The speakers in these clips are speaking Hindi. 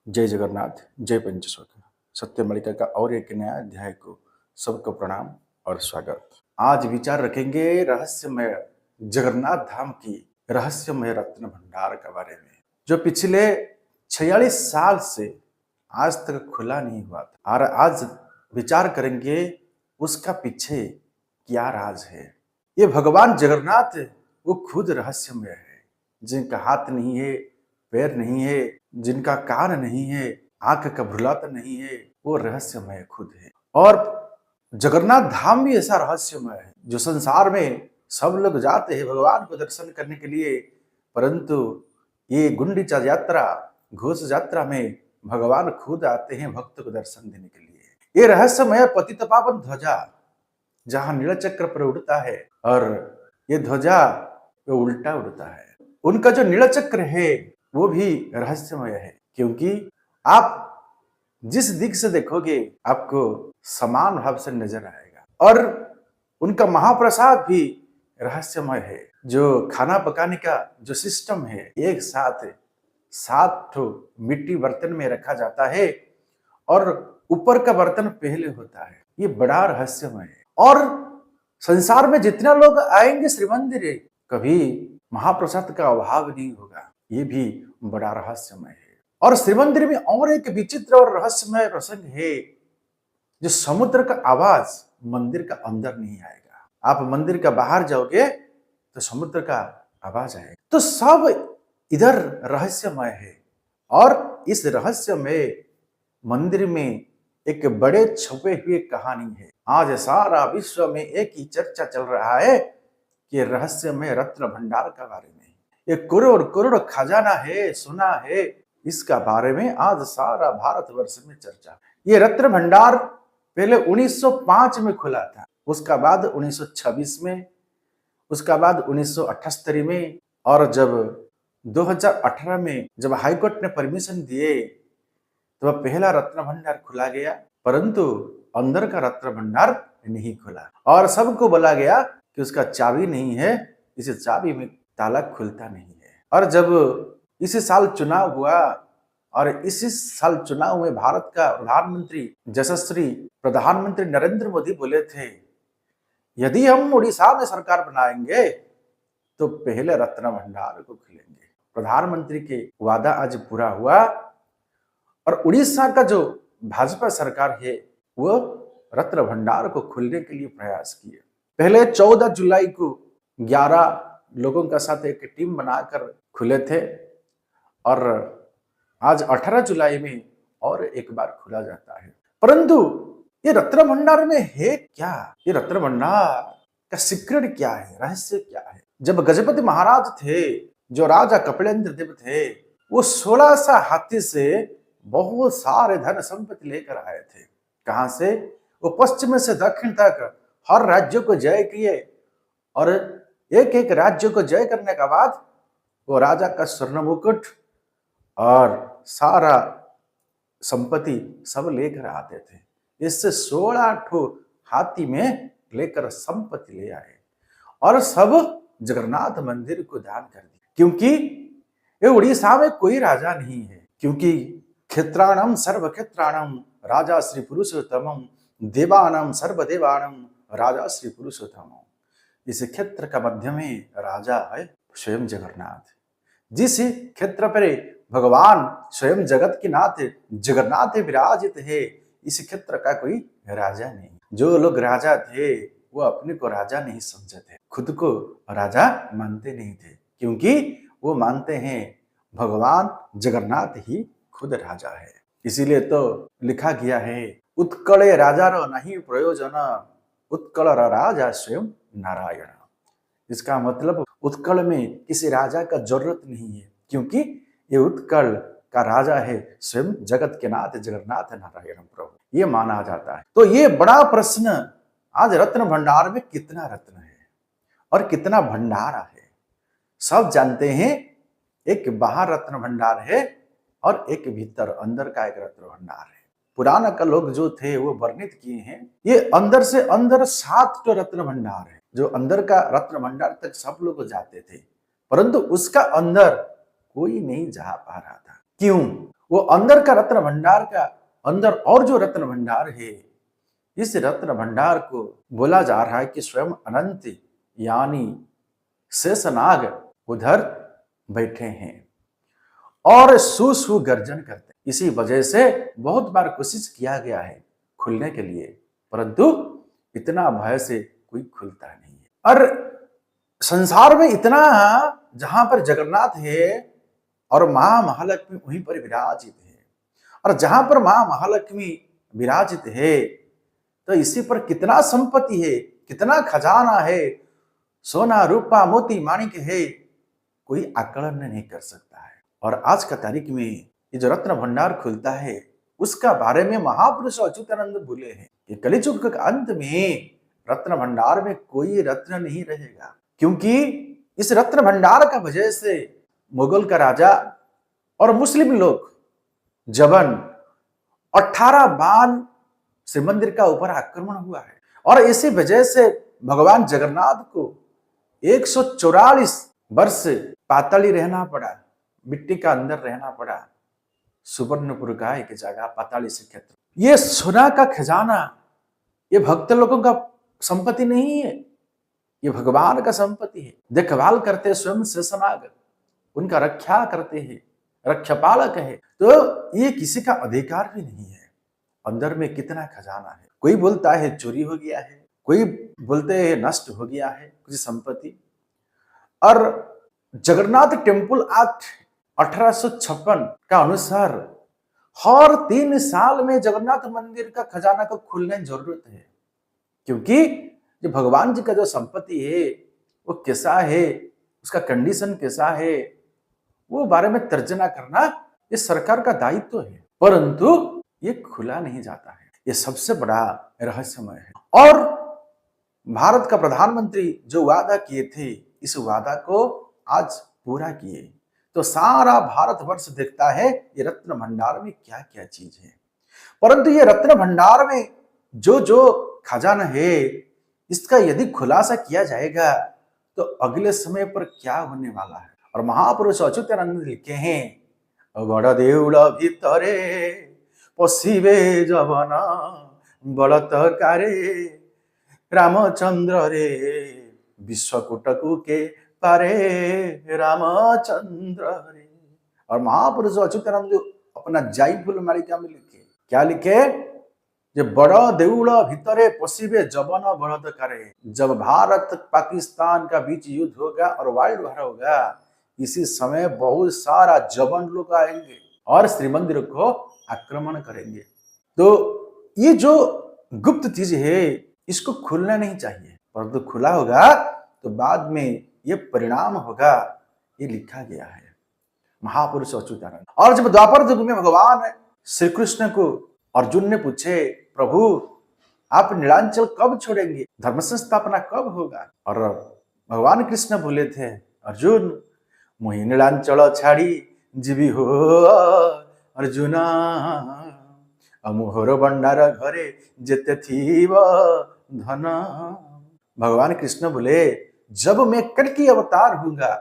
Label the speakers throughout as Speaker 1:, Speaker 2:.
Speaker 1: जय जगन्नाथ, जय पंचस्वक। सत्य मालिका का और एक नया अध्याय को सबको प्रणाम और स्वागत। आज विचार रखेंगे रहस्यमय जगन्नाथ धाम की रहस्यमय रत्न भंडार के बारे में, जो पिछले 46 साल से आज तक खुला नहीं हुआ था। और आज विचार करेंगे उसका पीछे क्या राज है। ये भगवान जगन्नाथ वो खुद रहस्यमय है, जिनका हाथ नहीं है, पैर नहीं है, जिनका कान नहीं है, आंख का भ्रुलाता नहीं है, वो रहस्यमय खुद है। और जगन्नाथ धाम भी ऐसा रहस्यमय है जो संसार में सब लोग जाते हैं भगवान को दर्शन करने के लिए, परंतु ये गुंडीचा यात्रा, घोष यात्रा में भगवान खुद आते हैं भक्त को दर्शन देने के लिए। ये रहस्यमय पतितपावन ध्वजा जहां नीलचक्र पर उड़ता है, और ये ध्वजा वो उल्टा उड़ता है। उनका जो नीलचक्र है वो भी रहस्यमय है, क्योंकि आप जिस दिख से देखोगे आपको समान भाव से नजर आएगा। और उनका महाप्रसाद भी रहस्यमय है। जो खाना पकाने का जो सिस्टम है, एक साथ 7 ठो मिट्टी बर्तन में रखा जाता है और ऊपर का बर्तन पहले होता है। ये बड़ा रहस्यमय है। और संसार में जितना लोग आएंगे श्री मंदिर, कभी महाप्रसाद का अभाव नहीं होगा। ये भी बड़ा रहस्यमय है। और श्री मंदिर में और एक विचित्र और रहस्यमय प्रसंग है, जो समुद्र का आवाज मंदिर का अंदर नहीं आएगा। आप मंदिर का बाहर जाओगे तो समुद्र का आवाज आएगा। तो सब इधर रहस्यमय है। और इस रहस्यमय मंदिर में एक बड़े छुपे हुए कहानी है। आज सारा विश्व में एक ही चर्चा चल रहा है कि रहस्यमय रत्न भंडार का बारे में। ये करोड़ करोड़ खजाना है, सुना है, इसका बारे में आज सारा भारतवर्ष में चर्चा। ये रत्न भंडार पहले 1905 में खुला था, उसका बाद 1926 में, उसका बाद 1978 में, और जब 2018 में जब हाईकोर्ट ने परमिशन दिए तो पहला रत्न भंडार खुला गया, परंतु अंदर का रत्न भंडार नहीं खुला। और सबको बोला गया कि उसका चाबी नहीं है, इस चाबी में ताला खुलता नहीं है। और जब इसी साल चुनाव हुआ, और इसी साल चुनाव में भारत का प्रधानमंत्री यशस्वी प्रधानमंत्री नरेंद्र मोदी बोले थे, यदि हम उड़ीसा में सरकार बनाएंगे तो पहले रत्न भंडार को खुलेंगे। प्रधानमंत्री के वादा आज पूरा हुआ, और उड़ीसा का जो भाजपा सरकार है वो रत्न भंडार को खुलने के लिए प्रयास किए। पहले 14 जुलाई को 11 लोगों का साथ एक टीम बनाकर खुले थे, और आज 18 जुलाई में और एक बार खुला जाता है। परंतु ये रत्न भंडार में है क्या? ये रत्न भंडार का सीक्रेट क्या है, रहस्य क्या है? जब गजपति महाराज थे, जो राजा कपिलेंद्र देव थे, वो 16 हाथी से बहुत सारे धन संपत्ति लेकर आए थे। कहां से? वो पश्चिम से दक्षिण तक हर राज्य को जय किए, और एक एक राज्य को जय करने के बाद वो राजा का स्वर्ण मुकुट और सारा संपत्ति सब लेकर आते थे। इससे 16 ठो हाथी में लेकर संपत्ति ले आए, और सब जगन्नाथ मंदिर को दान कर दिया। क्योंकि ये उड़ीसा में कोई राजा नहीं है, क्योंकि क्षेत्राणम सर्व क्षेत्राणम राजा श्री पुरुषोत्तमम, देवानम सर्वदेवानम राजा श्री पुरुषोत्तमम। इस क्षेत्र का मध्य में राजा है स्वयं जगन्नाथ। जिस क्षेत्र पर भगवान स्वयं जगत के नाथ जगन्नाथ विराजित है, इस क्षेत्र का कोई राजा नहीं। जो लोग राजा थे वो अपने को राजा नहीं समझते थे, खुद को राजा मानते नहीं थे, क्योंकि वो मानते हैं भगवान जगन्नाथ ही खुद राजा है। इसीलिए तो लिखा गया है, उत्कले राजार नहीं प्रयोजन, उत्कल राजा स्वयं नारायण। इसका मतलब उत्कल में किसी राजा का जरूरत नहीं है, क्योंकि ये उत्कल का राजा है स्वयं जगत के नाथ जगन्नाथ नारायण प्रभु, ये माना जाता है। तो ये बड़ा प्रश्न, आज रत्न भंडार में कितना रत्न है और कितना भंडारा है? सब जानते हैं, एक बाहर रत्न भंडार है और एक भीतर अंदर का एक रत्न भंडार है। पुराना का लोग जो थे वो वर्णित किए हैं, ये अंदर से अंदर 7 तो रत्न भंडार है, जो अंदर का रत्न भंडार तक सब लोग जाते थे, परंतु उसका अंदर कोई नहीं जा पा रहा था। क्यों? वो अंदर का रत्न भंडार का अंदर और जो रत्न भंडार है, इस रत्न भंडार को बोला जा रहा है कि स्वयं अनंत यानी शेषनाग उधर बैठे हैं और सू सू गर्जन करते हैं। इसी वजह से बहुत बार कोशिश किया गया है खुलने के लिए, परंतु इतना भय से कोई खुलता नहीं है। और संसार में इतना जहां पर जगन्नाथ है और मां महालक्ष्मी वहीं पर विराजित है, और जहां पर मां महालक्ष्मी विराजित है तो इसी पर कितना संपत्ति है, कितना खजाना है, सोना रूपा मोती माणिक है, कोई आकलन नहीं कर सकता है। और आज का तारीख में ये जो रत्न भंडार खुलता है उसका बारे में महापुरुष अच्युतानंद बोले हैं कि कलियुग के अंत में रत्न भंडार में कोई रत्न नहीं रहेगा, क्योंकि इस रत्न भंडार का वजह से मुगल का राजा और मुस्लिम लोग जबन 18 बार श्री मंदिर का ऊपर आक्रमण हुआ है, और इसी वजह से भगवान जगन्नाथ को 144 वर्ष पाताली रहना पड़ा, मिट्टी का अंदर रहना पड़ा, सुवर्णपुर का एक जगह पाताली से क्षेत्र। ये सोना का खजाना ये भक्त लोगों का संपत्ति नहीं है, ये भगवान का संपत्ति है। देखभाल करते स्वयं शेषनाग, उनका रक्षा करते हैं, रक्षापालक है, तो ये किसी का अधिकार भी नहीं है। अंदर में कितना खजाना है, कोई बोलता है चोरी हो गया है, कोई बोलते हैं नष्ट हो गया है कुछ संपत्ति। और जगन्नाथ टेम्पल एक्ट 1856 का अनुसार हर 3 साल में जगन्नाथ मंदिर का खजाना को खुलने की जरूरत है, क्योंकि जो भगवान जी का जो संपत्ति है वो कैसा है, उसका कंडीशन कैसा है, वो बारे में तर्जना करना ये सरकार का दायित्व है, परंतु ये खुला नहीं जाता है। ये सबसे बड़ा रहस्यमय है। और भारत का प्रधानमंत्री जो वादा किए थे, इस वादा को आज पूरा किए, तो सारा भारतवर्ष देखता है ये रत्न भंडार में क्या क्या चीज है। परंतु ये रत्न भंडार में जो जो खजाना है, इसका यदि खुलासा किया जाएगा तो अगले समय पर क्या होने वाला है। और महापुरुष अच्युतानंद लिखे हैं, बड़ देउल भितरे पशिबे जवन बलत्कारे रामचंद्र रे विश्वकूटकू के पारे रामचंद्र रे। और महापुरुष अच्युतानंद जो अपना जाई फूल मालिका में लिखे, क्या लिखे, जे बड़ देउल भितरे पशिबे जवन बलात्कारे। जब भारत पाकिस्तान का बीच युद्ध होगा और वाइड वार होगा, इसी समय बहुत सारा जवान लोग आएंगे और श्री मंदिर को आक्रमण करेंगे। तो ये जो गुप्त चीज है इसको खुलना नहीं चाहिए, परंतु खुला होगा तो बाद में ये परिणाम होगा, ये लिखा गया है महापुरुष अच्युतानंद। और जब द्वापर युग में भगवान श्री कृष्ण को अर्जुन ने पूछे, प्रभु आप नीलांचल कब छोड़ेंगे, धर्म संस्थापना कब होगा, और भगवान कृष्ण बोले थे, अर्जुन मुहि नीलांचल छाड़ी जीवी हो अर्जुना, अमुहर भंडार घरे जेते थीव धन। भगवान कृष्ण बोले, जब मैं कल्कि अवतार होऊंगा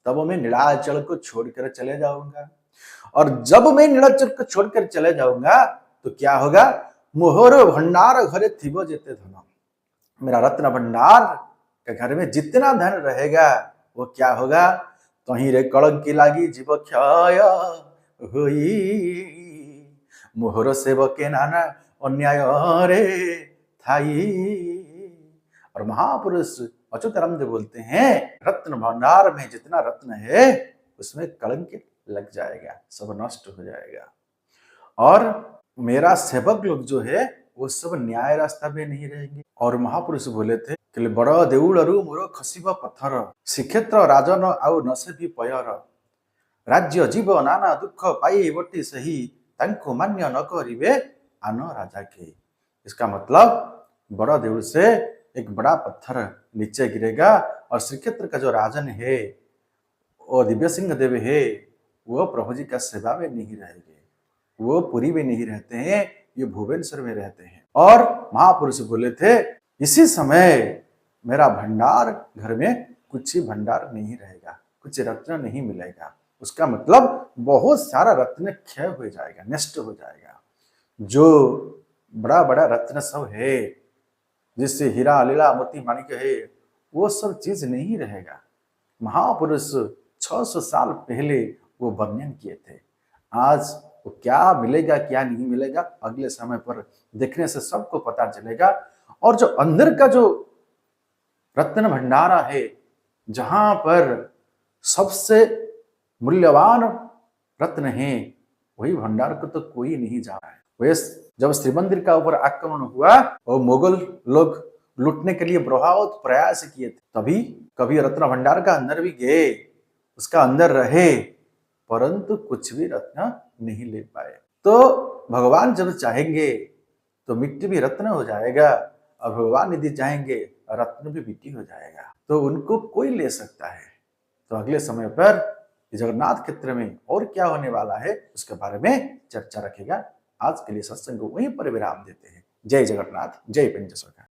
Speaker 1: तब मैं नीलांचल को छोड़कर चले जाऊंगा, और जब मैं नीलांचल को छोड़कर चले जाऊंगा तो क्या होगा, मोहर भंडार घरे थीव जेते धन। मेरा रत्न भंडार के घर में जितना धन रहेगा वो क्या होगा, कहीं रे कलंकी लागी जीव क्षय होई, मोहर सेवके नाना अन्याय रे थाई। और महापुरुष अच्युतानंद बोलते हैं, रत्न भंडार में जितना रत्न है उसमें कलंक लग जाएगा, सब नष्ट हो जाएगा, और मेरा सेवक लोग जो है वो सब न्याय रास्ता में नहीं रहेंगे। और महापुरुष बोले थे कि बड़ देउलरू मोर खसिब पत्थर, श्रीक्षेत्र राजन आउ नसेबी पयर, राज्य जीव नाना दुख पाई बटी सही, तांको मान्य न करिवे आन राजा के। इसका मतलब बड़ा देउल से एक बड़ा पत्थर नीचे गिरेगा, और श्रीक्षेत्र का जो राजन है वो दिव्य सिंह देव है, वो प्रभु जी का सेवा में नहीं रहेंगे, वो पुरी में नहीं रहते हैं, ये भुवनेश्वर में रहते हैं। और महापुरुष बोले थे, इसी समय मेरा भंडार घर में कुछ ही भंडार नहीं रहेगा, कुछ रत्न नहीं मिलेगा, उसका मतलब बहुत सारा रत्न क्षय हो जाएगा, नष्ट हो जाएगा। जो बड़ा बड़ा रत्न सब है, जिससे हीरा लीला मोती माणिक है, वो सब चीज नहीं रहेगा। महापुरुष 600 साल पहले वो वर्णन किए थे। आज वो क्या मिलेगा क्या नहीं मिलेगा अगले समय पर देखने से सबको पता चलेगा। और जो अंदर का जो रत्न भंडारा है, जहां पर सबसे मूल्यवान रत्न है, वही भंडार को तो कोई नहीं जा रहा है। वैसे जब श्री मंदिर का ऊपर आक्रमण हुआ और मुगल लोग लूटने के लिए बहुत प्रयास किए थे, तभी कभी रत्न भंडार का अंदर भी गए, उसका अंदर रहे, परंतु कुछ भी रत्न नहीं ले पाए। तो भगवान जब चाहेंगे तो मिट्टी भी रत्न हो जाएगा, और भगवान यदि चाहेंगे रत्न भी मिट्टी हो जाएगा। तो उनको कोई ले सकता है। तो अगले समय पर जगन्नाथ क्षेत्र में और क्या होने वाला है उसके बारे में चर्चा रखेगा। आज के लिए सत्संग को वहीं पर विराम देते हैं। जय जगन्नाथ, जय पंचसखा।